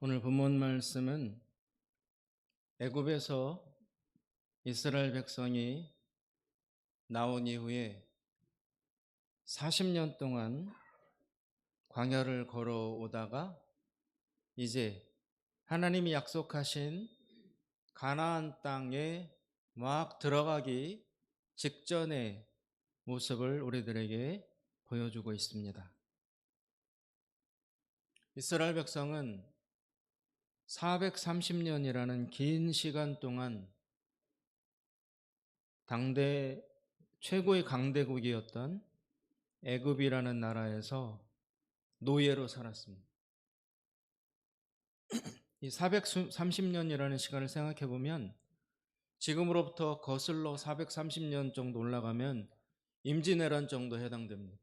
오늘 본문 말씀은 애굽에서 이스라엘 백성이 나온 이후에 40년 동안 광야를 걸어오다가 이제 하나님이 약속하신 가나안 땅에 막 들어가기 직전의 모습을 우리들에게 보여주고 있습니다. 이스라엘 백성은 430년이라는 긴 시간 동안 당대 최고의 강대국이었던 애굽이라는 나라에서 노예로 살았습니다. 이 430년이라는 시간을 생각해 보면 지금으로부터 거슬러 430년 정도 올라가면 임진왜란 정도 해당됩니다.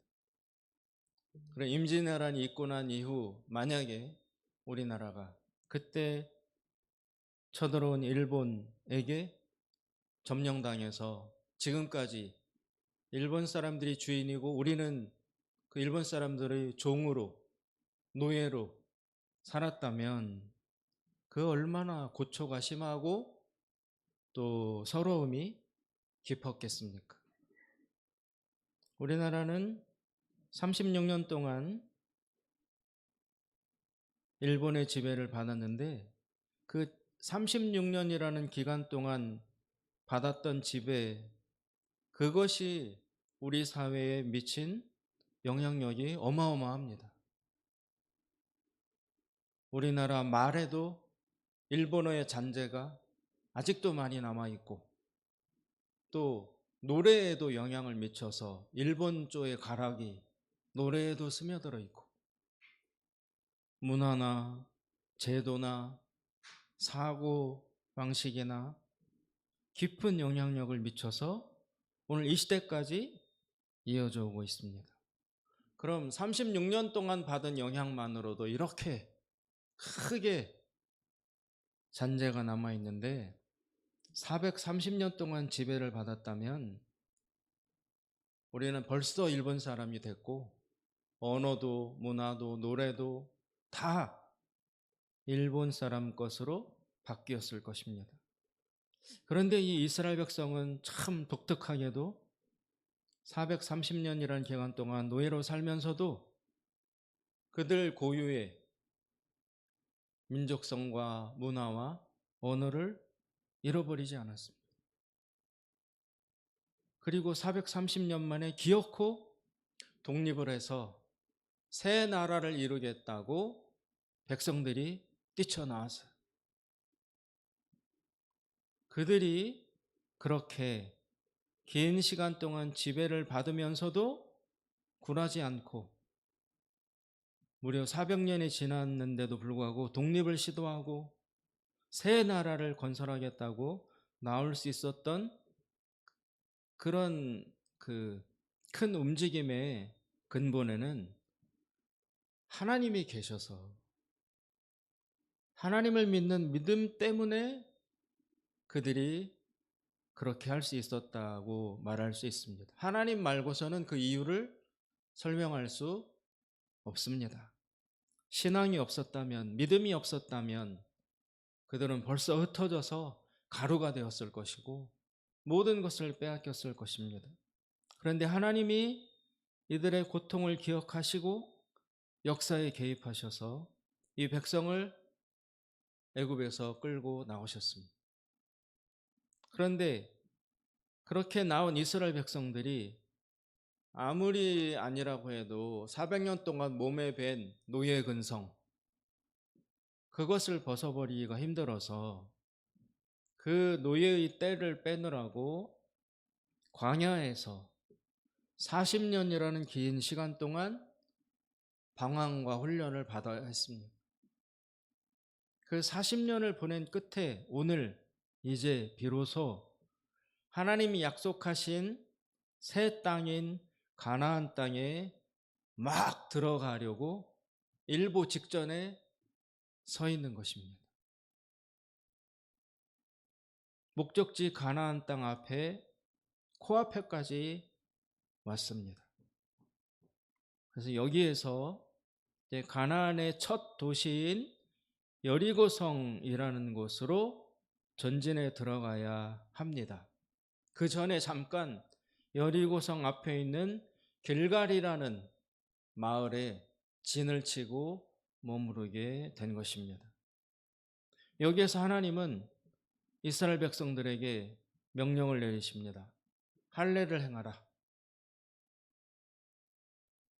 그래, 임진왜란이 있고 난 이후 만약에 우리나라가 그때 쳐들어온 일본에게 점령당해서 지금까지 일본 사람들이 주인이고 우리는 그 일본 사람들의 종으로 노예로 살았다면 그 얼마나 고초가 심하고 또 서러움이 깊었겠습니까? 우리나라는 36년 동안 일본의 지배를 받았는데 그 36년이라는 기간 동안 받았던 지배, 그것이 우리 사회에 미친 영향력이 어마어마합니다. 우리나라 말에도 일본어의 잔재가 아직도 많이 남아있고 또 노래에도 영향을 미쳐서 일본 쪽의 가락이 노래에도 스며들어 있고 문화나 제도나 사고 방식이나 깊은 영향력을 미쳐서 오늘 이 시대까지 이어져 오고 있습니다. 그럼 36년 동안 받은 영향만으로도 이렇게 크게 잔재가 남아있는데 430년 동안 지배를 받았다면 우리는 벌써 일본 사람이 됐고 언어도 문화도 노래도 다 일본 사람 것으로 바뀌었을 것입니다. 그런데 이 이스라엘 백성은 참 독특하게도 430년이라는 기간 동안 노예로 살면서도 그들 고유의 민족성과 문화와 언어를 잃어버리지 않았습니다. 그리고 430년 만에 기어코 독립을 해서 새 나라를 이루겠다고 백성들이 뛰쳐나왔어요. 그들이 그렇게 긴 시간 동안 지배를 받으면서도 굴하지 않고 무려 400년이 지났는데도 불구하고 독립을 시도하고 새 나라를 건설하겠다고 나올 수 있었던 그런 그 큰 움직임의 근본에는 하나님이 계셔서 하나님을 믿는 믿음 때문에 그들이 그렇게 할 수 있었다고 말할 수 있습니다. 하나님 말고서는 그 이유를 설명할 수 없습니다. 신앙이 없었다면, 믿음이 없었다면 그들은 벌써 흩어져서 가루가 되었을 것이고 모든 것을 빼앗겼을 것입니다. 그런데 하나님이 이들의 고통을 기억하시고 역사에 개입하셔서 이 백성을 애굽에서 끌고 나오셨습니다. 그런데 그렇게 나온 이스라엘 백성들이 아무리 아니라고 해도 400년 동안 몸에 밴 노예 근성, 그것을 벗어버리기가 힘들어서 그 노예의 때를 빼느라고 광야에서 40년이라는 긴 시간 동안 방황과 훈련을 받아야 했습니다. 그 40년을 보낸 끝에 오늘 이제 비로소 하나님이 약속하신 새 땅인 가나안 땅에 막 들어가려고 일보 직전에 서 있는 것입니다. 목적지 가나안 땅 앞에 코앞에까지 왔습니다. 그래서 여기에서 가나안의 첫 도시인 여리고성이라는 곳으로 전진해 들어가야 합니다. 그 전에 잠깐 여리고성 앞에 있는 길갈이라는 마을에 진을 치고 머무르게 된 것입니다. 여기에서 하나님은 이스라엘 백성들에게 명령을 내리십니다. 할례를 행하라.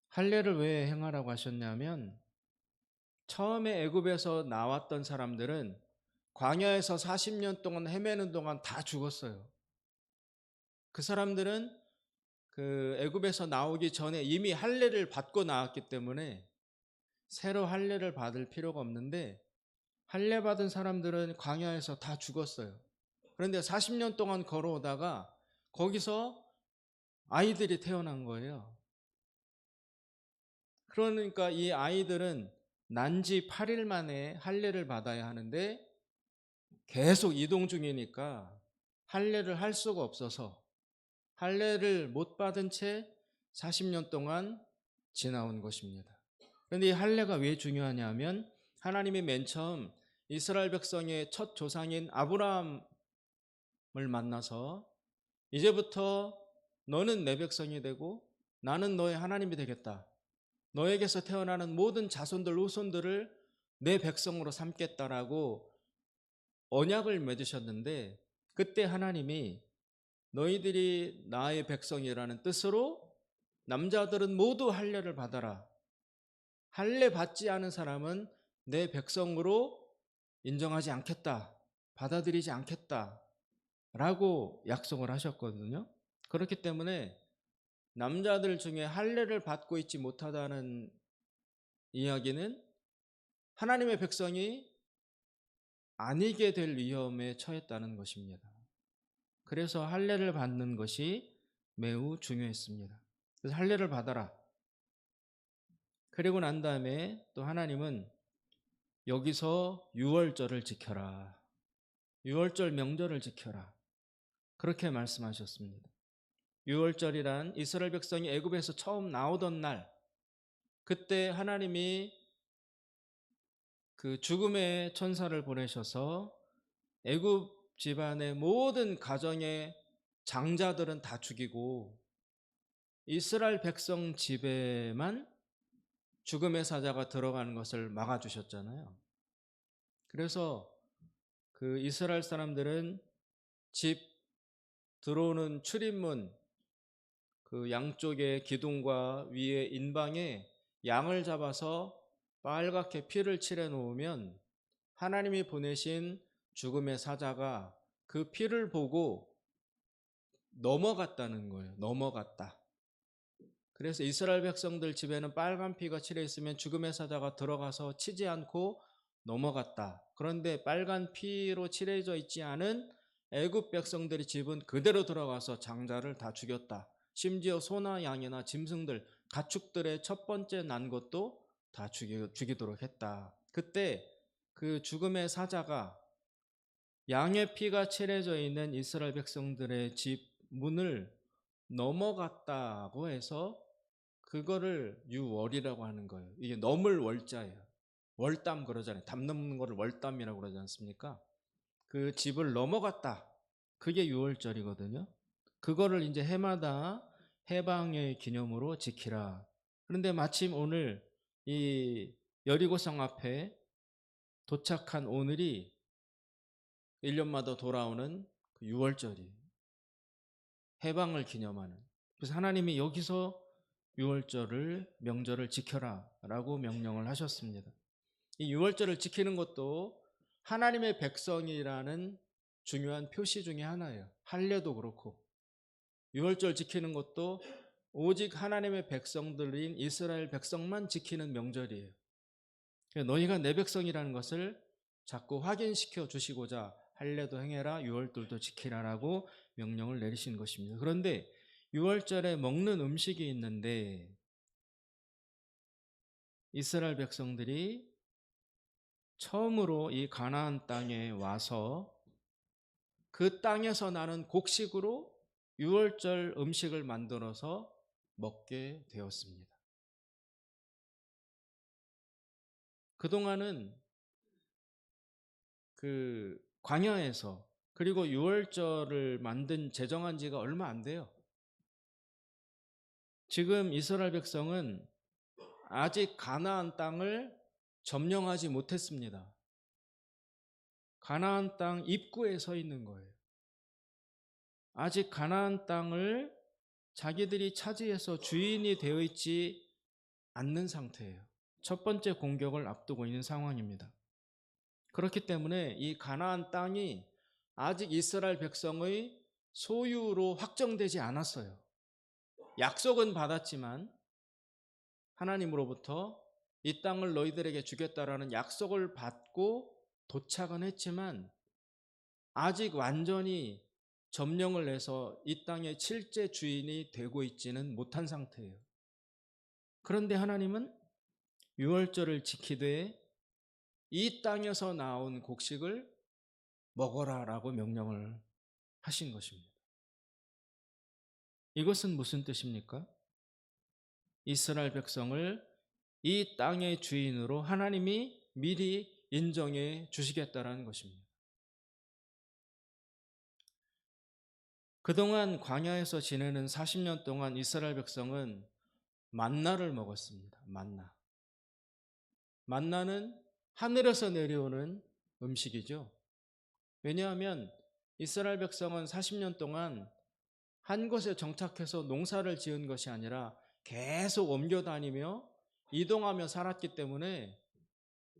할례를 왜 행하라고 하셨냐면 처음에 애굽에서 나왔던 사람들은 광야에서 40년 동안 헤매는 동안 다 죽었어요. 그 사람들은 그 애굽에서 나오기 전에 이미 할례를 받고 나왔기 때문에 새로 할례를 받을 필요가 없는데 할례 받은 사람들은 광야에서 다 죽었어요. 그런데 40년 동안 걸어오다가 거기서 아이들이 태어난 거예요. 그러니까 이 아이들은 난지 8일 만에 할례를 받아야 하는데 계속 이동 중이니까 할례를 할 수가 없어서 할례를 못 받은 채 40년 동안 지나온 것입니다. 그런데 이 할례가 왜 중요하냐면 하나님이 맨 처음 이스라엘 백성의 첫 조상인 아브라함을 만나서 이제부터 너는 내 백성이 되고 나는 너의 하나님이 되겠다. 너에게서 태어나는 모든 자손들 후손들을 내 백성으로 삼겠다라고 언약을 맺으셨는데 그때 하나님이 너희들이 나의 백성이라는 뜻으로 남자들은 모두 할례를 받아라. 할례 받지 않은 사람은 내 백성으로 인정하지 않겠다. 받아들이지 않겠다. 라고 약속을 하셨거든요. 그렇기 때문에 남자들 중에 할례를 받고 있지 못하다는 이야기는 하나님의 백성이 아니게 될 위험에 처했다는 것입니다. 그래서 할례를 받는 것이 매우 중요했습니다. 그래서 할례를 받아라. 그리고 난 다음에 또 하나님은 여기서 유월절을 지켜라. 유월절 명절을 지켜라. 그렇게 말씀하셨습니다. 유월절이란 이스라엘 백성이 애굽에서 처음 나오던 날, 그때 하나님이 그 죽음의 천사를 보내셔서 애굽 집안의 모든 가정의 장자들은 다 죽이고 이스라엘 백성 집에만 죽음의 사자가 들어가는 것을 막아주셨잖아요. 그래서 그 이스라엘 사람들은 집 들어오는 출입문 그 양쪽의 기둥과 위에 인방에 양을 잡아서 빨갛게 피를 칠해 놓으면 하나님이 보내신 죽음의 사자가 그 피를 보고 넘어갔다는 거예요. 넘어갔다. 그래서 이스라엘 백성들 집에는 빨간 피가 칠해 있으면 죽음의 사자가 들어가서 치지 않고 넘어갔다. 그런데 빨간 피로 칠해져 있지 않은 애굽 백성들의 집은 그대로 들어가서 장자를 다 죽였다. 심지어 소나 양이나 짐승들, 가축들의 첫 번째 난 것도 다 죽이도록 했다. 그때 그 죽음의 사자가 양의 피가 칠해져 있는 이스라엘 백성들의 집 문을 넘어갔다고 해서 그거를 유월이라고 하는 거예요. 이게 넘을 월자예요. 월담 그러잖아요. 담 넘는 거를 월담이라고 그러지 않습니까? 그 집을 넘어갔다. 그게 유월절이거든요. 그거를 이제 해마다 해방의 기념으로 지키라. 그런데 마침 오늘 이 여리고성 앞에 도착한 오늘이 1년마다 돌아오는 그 유월절이에요. 해방을 기념하는. 그래서 하나님이 여기서 유월절을 명절을 지켜라 라고 명령을 하셨습니다. 이 유월절을 지키는 것도 하나님의 백성이라는 중요한 표시 중에 하나예요. 할례도 그렇고 유월절 지키는 것도 오직 하나님의 백성들인 이스라엘 백성만 지키는 명절이에요. 너희가 내 백성이라는 것을 자꾸 확인시켜 주시고자 할례도 행해라 유월절도 지키라라고 명령을 내리신 것입니다. 그런데 유월절에 먹는 음식이 있는데 이스라엘 백성들이 처음으로 이 가나안 땅에 와서 그 땅에서 나는 곡식으로 유월절 음식을 만들어서 먹게 되었습니다. 그동안은 그 광야에서 그리고 유월절을 제정한 지가 얼마 안 돼요. 지금 이스라엘 백성은 아직 가나안 땅을 점령하지 못했습니다. 가나안 땅 입구에 서 있는 거예요. 아직 가나안 땅을 자기들이 차지해서 주인이 되어 있지 않는 상태예요. 첫 번째 공격을 앞두고 있는 상황입니다. 그렇기 때문에 이 가나안 땅이 아직 이스라엘 백성의 소유로 확정되지 않았어요. 약속은 받았지만 하나님으로부터 이 땅을 너희들에게 주겠다라는 약속을 받고 도착은 했지만 아직 완전히 점령을 해서 이 땅의 실제 주인이 되고 있지는 못한 상태예요. 그런데 하나님은 유월절을 지키되 이 땅에서 나온 곡식을 먹어라라고 명령을 하신 것입니다. 이것은 무슨 뜻입니까? 이스라엘 백성을 이 땅의 주인으로 하나님이 미리 인정해 주시겠다라는 것입니다. 그동안 광야에서 지내는 40년 동안 이스라엘 백성은 만나를 먹었습니다. 만나는 하늘에서 내려오는 음식이죠. 왜냐하면 이스라엘 백성은 40년 동안 한 곳에 정착해서 농사를 지은 것이 아니라 계속 옮겨 다니며 이동하며 살았기 때문에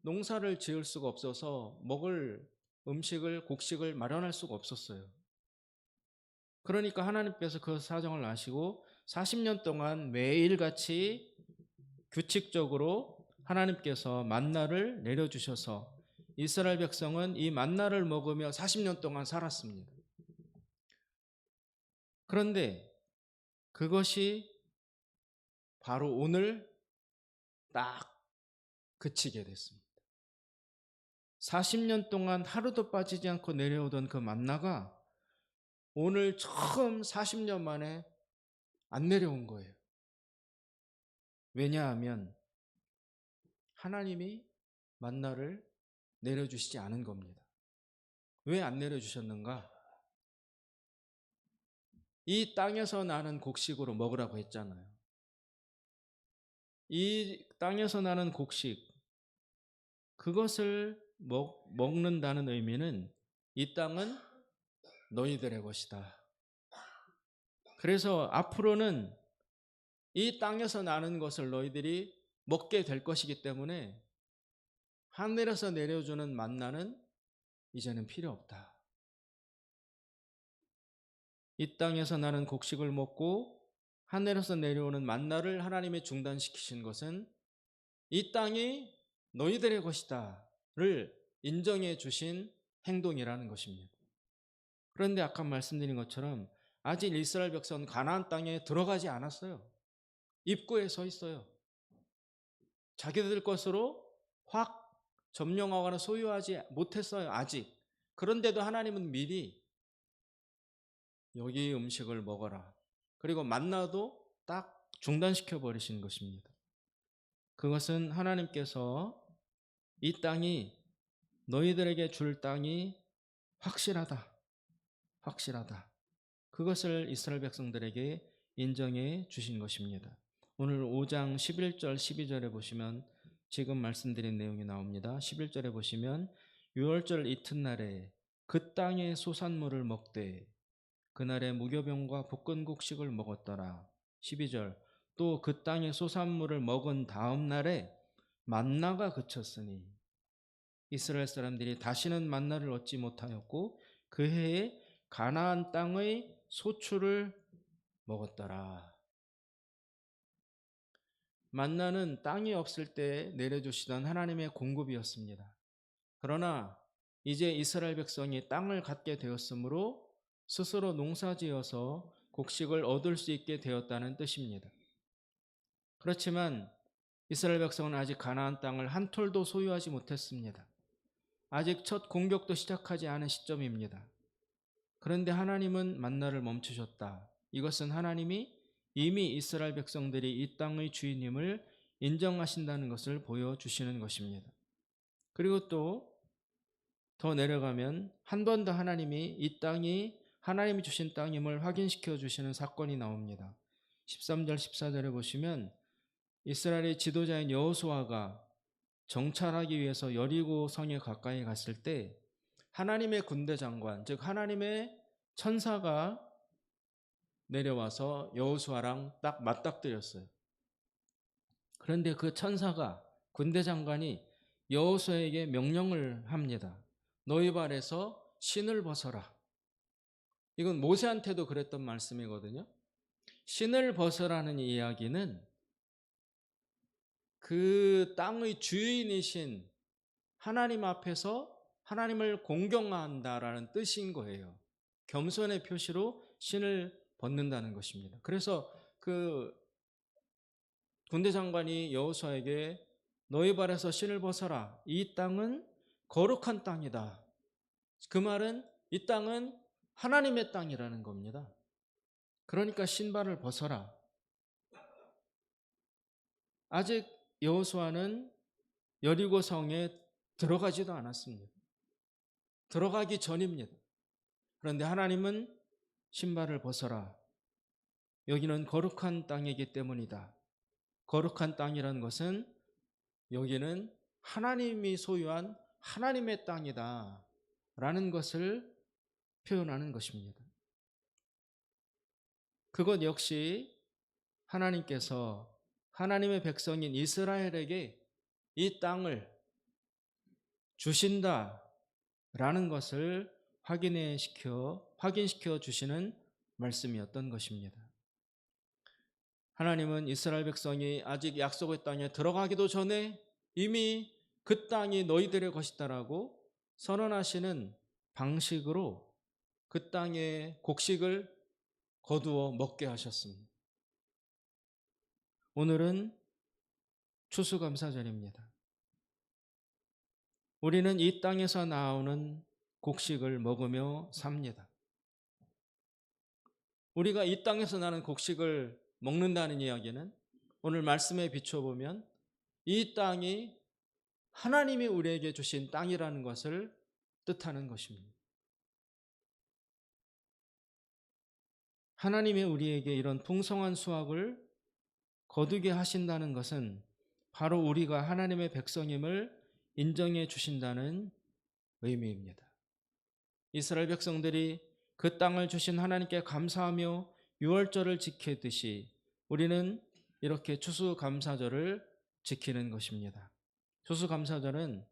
농사를 지을 수가 없어서 먹을 음식을, 곡식을 마련할 수가 없었어요. 그러니까 하나님께서 그 사정을 아시고 40년 동안 매일같이 규칙적으로 하나님께서 만나를 내려주셔서 이스라엘 백성은 이 만나를 먹으며 40년 동안 살았습니다. 그런데 그것이 바로 오늘 딱 그치게 됐습니다. 40년 동안 하루도 빠지지 않고 내려오던 그 만나가 오늘 처음 40년 만에 안 내려온 거예요. 왜냐하면 하나님이 만나를 내려주시지 않은 겁니다. 왜 안 내려주셨는가? 이 땅에서 나는 곡식으로 먹으라고 했잖아요. 이 땅에서 나는 곡식, 그것을 먹는다는 의미는 이 땅은 너희들의 것이다. 그래서 앞으로는 이 땅에서 나는 것을 너희들이 먹게 될 것이기 때문에 하늘에서 내려주는 만나는 이제는 필요 없다. 이 땅에서 나는 곡식을 먹고 하늘에서 내려오는 만나를 하나님이 중단시키신 것은 이 땅이 너희들의 것이다를 인정해 주신 행동이라는 것입니다. 그런데 아까 말씀드린 것처럼 아직 이스라엘 백성은 가나안 땅에 들어가지 않았어요. 입구에 서 있어요. 자기들 것으로 확 점령하거나 소유하지 못했어요. 아직. 그런데도 하나님은 미리 여기 음식을 먹어라. 그리고 만나도 딱 중단시켜 버리신 것입니다. 그것은 하나님께서 이 땅이 너희들에게 줄 땅이 확실하다. 그것을 이스라엘 백성들에게 인정해 주신 것입니다. 오늘 5장 11절 12절에 보시면 지금 말씀드린 내용이 나옵니다. 11절에 보시면 유월절 이튿날에 그 땅의 소산물을 먹되 그날에 무교병과 볶은 곡식을 먹었더라. 12절 또 그 땅의 소산물을 먹은 다음 날에 만나가 그쳤으니 이스라엘 사람들이 다시는 만나를 얻지 못하였고 그 해에 가나안 땅의 소출을 먹었더라. 만나는 땅이 없을 때 내려주시던 하나님의 공급이었습니다. 그러나 이제 이스라엘 백성이 땅을 갖게 되었으므로 스스로 농사지어서 곡식을 얻을 수 있게 되었다는 뜻입니다. 그렇지만 이스라엘 백성은 아직 가나안 땅을 한 톨도 소유하지 못했습니다. 아직 첫 공격도 시작하지 않은 시점입니다. 그런데 하나님은 만나를 멈추셨다. 이것은 하나님이 이미 이스라엘 백성들이 이 땅의 주인임을 인정하신다는 것을 보여주시는 것입니다. 그리고 또 더 내려가면 한 번 더 하나님이 이 땅이 하나님이 주신 땅임을 확인시켜 주시는 사건이 나옵니다. 13절 14절에 보시면 이스라엘의 지도자인 여호수아가 정찰하기 위해서 여리고 성에 가까이 갔을 때 하나님의 군대 장관, 즉 하나님의 천사가 내려와서 여호수아랑 딱 맞닥뜨렸어요. 그런데 그 천사가, 군대 장관이 여호수아에게 명령을 합니다. 너희 발에서 신을 벗어라. 이건 모세한테도 그랬던 말씀이거든요. 신을 벗으라는 이야기는 그 땅의 주인이신 하나님 앞에서 하나님을 공경한다라는 뜻인 거예요. 겸손의 표시로 신을 벗는다는 것입니다. 그래서 그 군대 장관이 여호수아에게 너희 발에서 신을 벗어라. 이 땅은 거룩한 땅이다. 그 말은 이 땅은 하나님의 땅이라는 겁니다. 그러니까 신발을 벗어라. 아직 여호수아는 여리고 성에 들어가지도 않았습니다. 들어가기 전입니다. 그런데 하나님은 신발을 벗어라. 여기는 거룩한 땅이기 때문이다. 거룩한 땅이라는 것은 여기는 하나님이 소유한 하나님의 땅이다 라는 것을 표현하는 것입니다. 그것 역시 하나님께서 하나님의 백성인 이스라엘에게 이 땅을 주신다라는 것을 확인시켜 주시는 말씀이었던 것입니다. 하나님은 이스라엘 백성이 아직 약속의 땅에 들어가기도 전에 이미 그 땅이 너희들의 것이다라고 선언하시는 방식으로 그 땅의 곡식을 거두어 먹게 하셨습니다. 오늘은 추수감사절입니다. 우리는 이 땅에서 나오는 곡식을 먹으며 삽니다. 우리가 이 땅에서 나는 곡식을 먹는다는 이야기는 오늘 말씀에 비춰보면 이 땅이 하나님이 우리에게 주신 땅이라는 것을 뜻하는 것입니다. 하나님이 우리에게 이런 풍성한 수확을 거두게 하신다는 것은 바로 우리가 하나님의 백성임을 인정해 주신다는 의미입니다. 이스라엘 백성들이 그 땅을 주신 하나님께 감사하며 유월절을 지키듯이 우리는 이렇게 추수감사절을 지키는 것입니다. 추수감사절은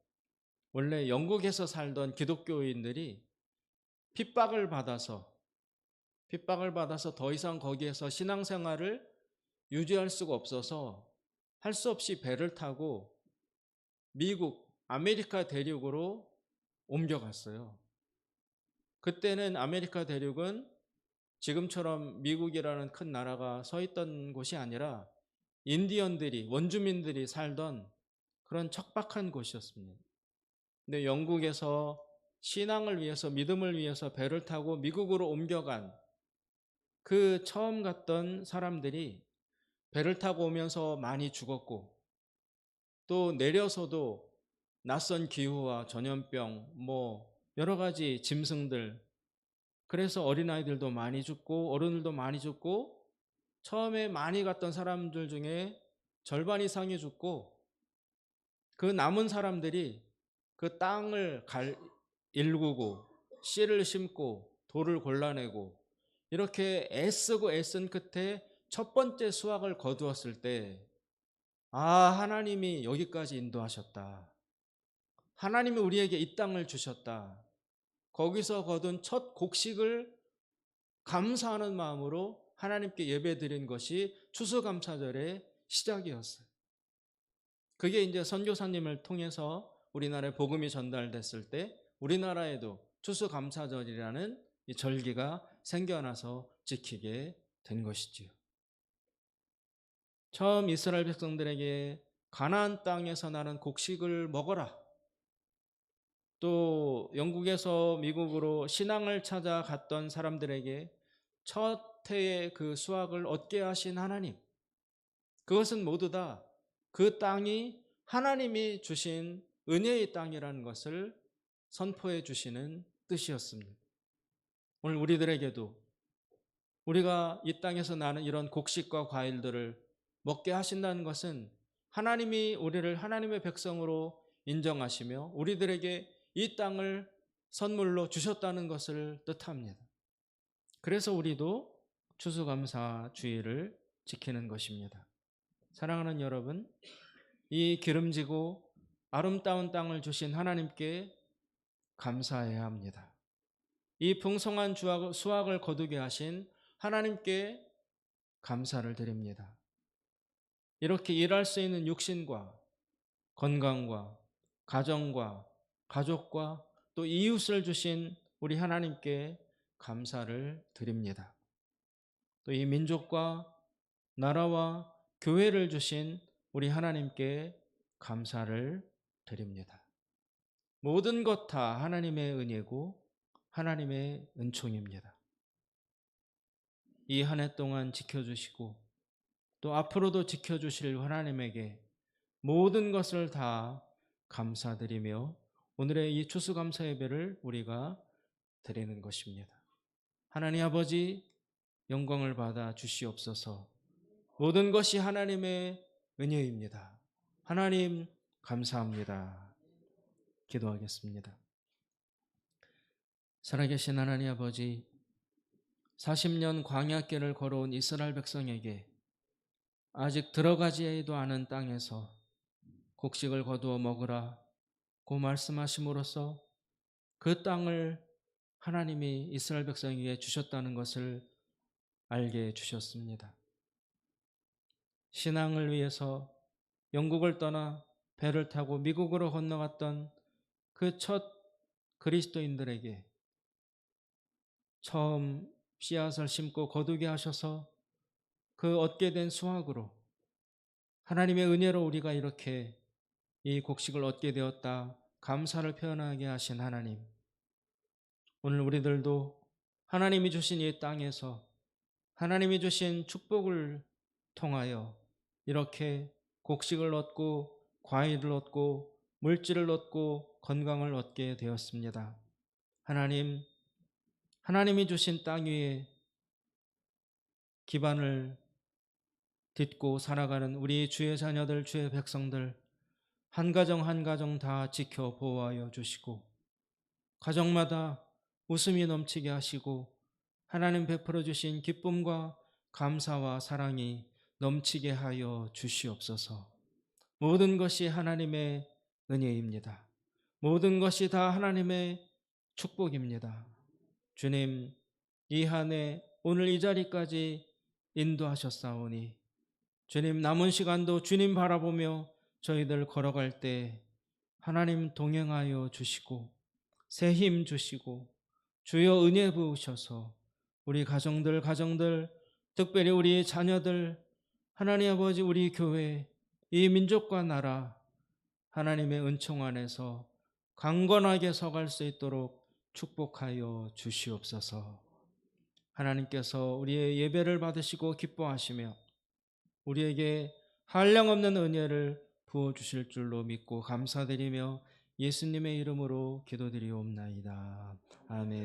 원래 영국에서 살던 기독교인들이 핍박을 받아서 더 이상 거기에서 신앙생활을 유지할 수가 없어서 할 수 없이 배를 타고 미국, 아메리카 대륙으로 옮겨갔어요. 그때는 아메리카 대륙은 지금처럼 미국이라는 큰 나라가 서 있던 곳이 아니라 인디언들이, 원주민들이 살던 그런 척박한 곳이었습니다. 근데 영국에서 신앙을 위해서, 믿음을 위해서 배를 타고 미국으로 옮겨간 그 처음 갔던 사람들이 배를 타고 오면서 많이 죽었고 또 내려서도 낯선 기후와 전염병, 여러 가지 짐승들, 그래서 어린아이들도 많이 죽고 어른들도 많이 죽고 처음에 많이 갔던 사람들 중에 절반 이상이 죽고 그 남은 사람들이 그 땅을 일구고 씨를 심고 돌을 골라내고 이렇게 애쓰고 애쓴 끝에 첫 번째 수확을 거두었을 때 하나님이 여기까지 인도하셨다. 하나님이 우리에게 이 땅을 주셨다. 거기서 거둔 첫 곡식을 감사하는 마음으로 하나님께 예배드린 것이 추수감사절의 시작이었어요. 그게 이제 선교사님을 통해서 우리나라에 복음이 전달됐을 때 우리나라에도 추수감사절이라는 이 절기가 생겨나서 지키게 된 것이지요. 처음 이스라엘 백성들에게 가나안 땅에서 나는 곡식을 먹어라. 또 영국에서 미국으로 신앙을 찾아 갔던 사람들에게 첫 해의 그 수확을 얻게 하신 하나님, 그것은 모두 다 그 땅이 하나님이 주신 은혜의 땅이라는 것을 선포해 주시는 뜻이었습니다. 오늘 우리들에게도 우리가 이 땅에서 나는 이런 곡식과 과일들을 먹게 하신다는 것은 하나님이 우리를 하나님의 백성으로 인정하시며 우리들에게 이 땅을 선물로 주셨다는 것을 뜻합니다. 그래서 우리도 추수감사주의를 지키는 것입니다. 사랑하는 여러분, 이 기름지고 아름다운 땅을 주신 하나님께 감사해야 합니다. 이 풍성한 수확을 거두게 하신 하나님께 감사를 드립니다. 이렇게 일할 수 있는 육신과 건강과 가정과 가족과 또 이웃을 주신 우리 하나님께 감사를 드립니다. 또 이 민족과 나라와 교회를 주신 우리 하나님께 감사를 드립니다. 모든 것 다 하나님의 은혜고 하나님의 은총입니다. 이 한 해 동안 지켜주시고 또 앞으로도 지켜주실 하나님에게 모든 것을 다 감사드리며 오늘의 이 추수감사 예배를 우리가 드리는 것입니다. 하나님 아버지, 영광을 받아 주시옵소서. 모든 것이 하나님의 은혜입니다. 하나님 감사합니다. 기도하겠습니다. 살아계신 하나님 아버지, 40년 광야길을 걸어온 이스라엘 백성에게 아직 들어가지도 않은 땅에서 곡식을 거두어 먹으라고 말씀하심으로써 그 땅을 하나님이 이스라엘 백성에게 주셨다는 것을 알게 해주셨습니다. 신앙을 위해서 영국을 떠나 배를 타고 미국으로 건너갔던 그 첫 그리스도인들에게 처음 씨앗을 심고 거두게 하셔서 그 얻게 된 수확으로 하나님의 은혜로 우리가 이렇게 이 곡식을 얻게 되었다 감사를 표현하게 하신 하나님, 오늘 우리들도 하나님이 주신 이 땅에서 하나님이 주신 축복을 통하여 이렇게 곡식을 얻고 과일을 얻고 물질을 얻고 건강을 얻게 되었습니다. 하나님, 하나님이 주신 땅 위에 기반을 딛고 살아가는 우리 주의 자녀들, 주의 백성들 한 가정 한 가정 다 지켜 보호하여 주시고 가정마다 웃음이 넘치게 하시고 하나님 베풀어 주신 기쁨과 감사와 사랑이 넘치게 하여 주시옵소서. 모든 것이 하나님의 은혜입니다. 모든 것이 다 하나님의 축복입니다. 주님, 이 한 해 오늘 이 자리까지 인도하셨사오니 주님, 남은 시간도 주님 바라보며 저희들 걸어갈 때 하나님 동행하여 주시고 새 힘 주시고 주여 은혜 부으셔서 우리 가정들 특별히 우리 자녀들, 하나님 아버지 우리 교회, 이 민족과 나라 하나님의 은총 안에서 강건하게 서갈 수 있도록 축복하여 주시옵소서. 하나님께서 우리의 예배를 받으시고 기뻐하시며 우리에게 한량없는 은혜를 부어주실 줄로 믿고 감사드리며 예수님의 이름으로 기도드리옵나이다. 아멘.